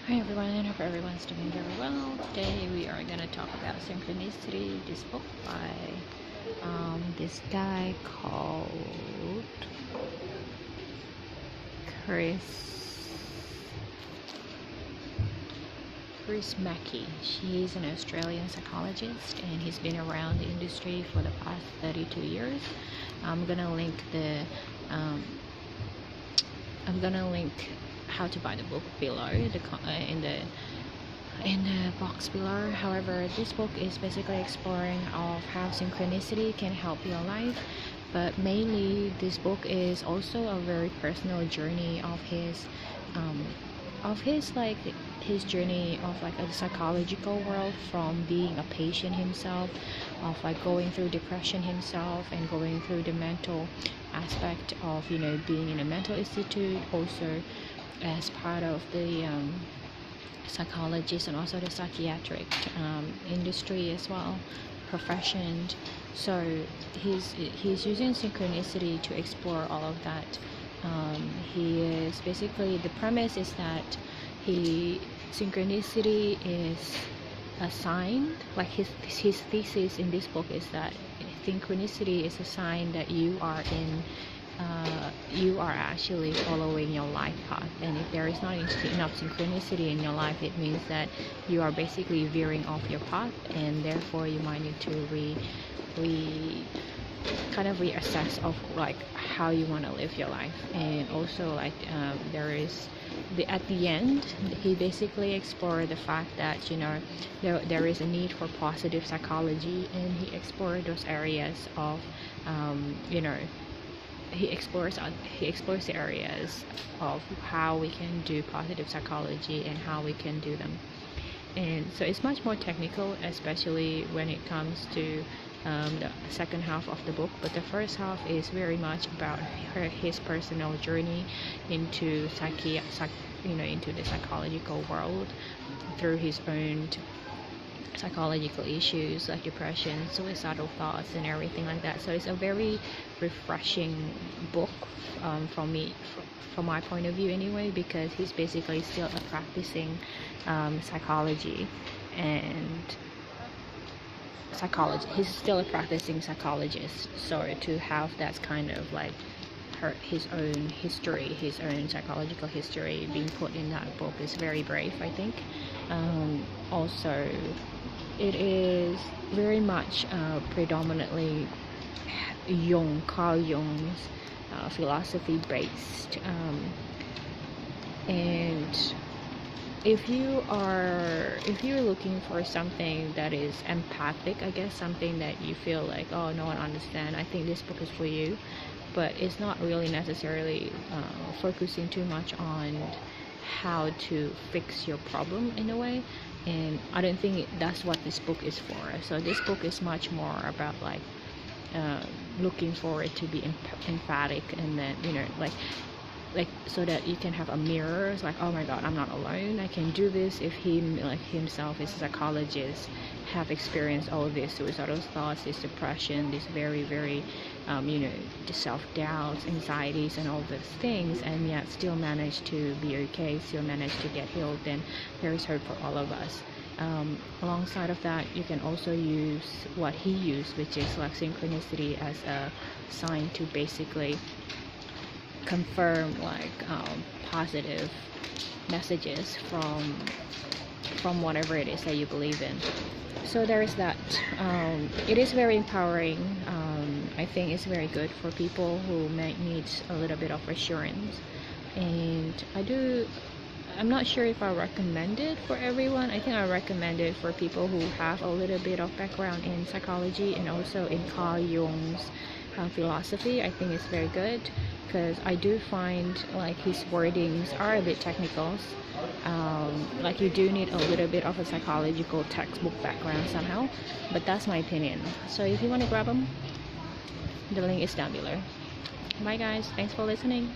Hi everyone, I hope everyone's doing very well. Today we are going to talk about Synchronicity, this book by this guy called Chris Mackey. He's an Australian psychologist and he's been around the industry for the past 32 years. I'm gonna link how to buy the book below in the box below. However, this book is basically exploring of how synchronicity can help your life, but mainly this book is also a very personal journey of his his journey of like a psychological world, from being a patient himself, of like going through depression himself and going through the mental aspect of being in a mental institute, also as part of the psychologist and also the psychiatric industry as well, profession. So he's using synchronicity to explore all of that. He is basically, the premise is that synchronicity is a sign, like his thesis in this book is that synchronicity is a sign that you are actually following your life path, and if there is not enough synchronicity in your life, it means that you are basically veering off your path, and therefore you might need to reassess of like how you want to live your life. And also like at the end he basically explored the fact that there is a need for positive psychology, and he explored those areas of he explores the areas of how we can do positive psychology and how we can do them. And so it's much more technical, especially when it comes to the second half of the book, but the first half is very much about his personal journey into into the psychological world through his own psychological issues like depression, suicidal thoughts, and everything like that. So it's a very refreshing book from my point of view anyway, because he's basically still a practicing he's still a practicing psychologist. So to have that kind of like his own history, his own psychological history being put in that book is very brave, I think. Also, it is very much predominantly Carl Jung's philosophy based, and if you're looking for something that is empathic, I guess, something that you feel like, oh, no one understands, I think this book is for you. But it's not really necessarily focusing too much on how to fix your problem in a way, and I don't think that's what this book is for. So this book is much more about like looking for it to be emphatic, and then like so that you can have a mirror. It's like, oh my god, I'm not alone, I can do this. If himself is a psychologist, have experienced all of this suicidal thoughts, this depression, this very the self-doubts, anxieties, and all those things, and yet still manage to be okay, still manage to get healed, then there is hope for all of us. Alongside of that, you can also use what he used, which is like synchronicity as a sign to basically confirm like positive messages from whatever it is that you believe in. So there is that. It is very empowering. I think it's very good for people who might need a little bit of assurance, and I'm not sure if I recommend it for everyone. I think I recommend it for people who have a little bit of background in psychology and also in Carl Jung's philosophy. I think it's very good, because I do find like his wordings are a bit technical. Like you do need a little bit of a psychological textbook background somehow, but that's my opinion. So if you want to grab them, the link is down below. Bye guys, thanks for listening.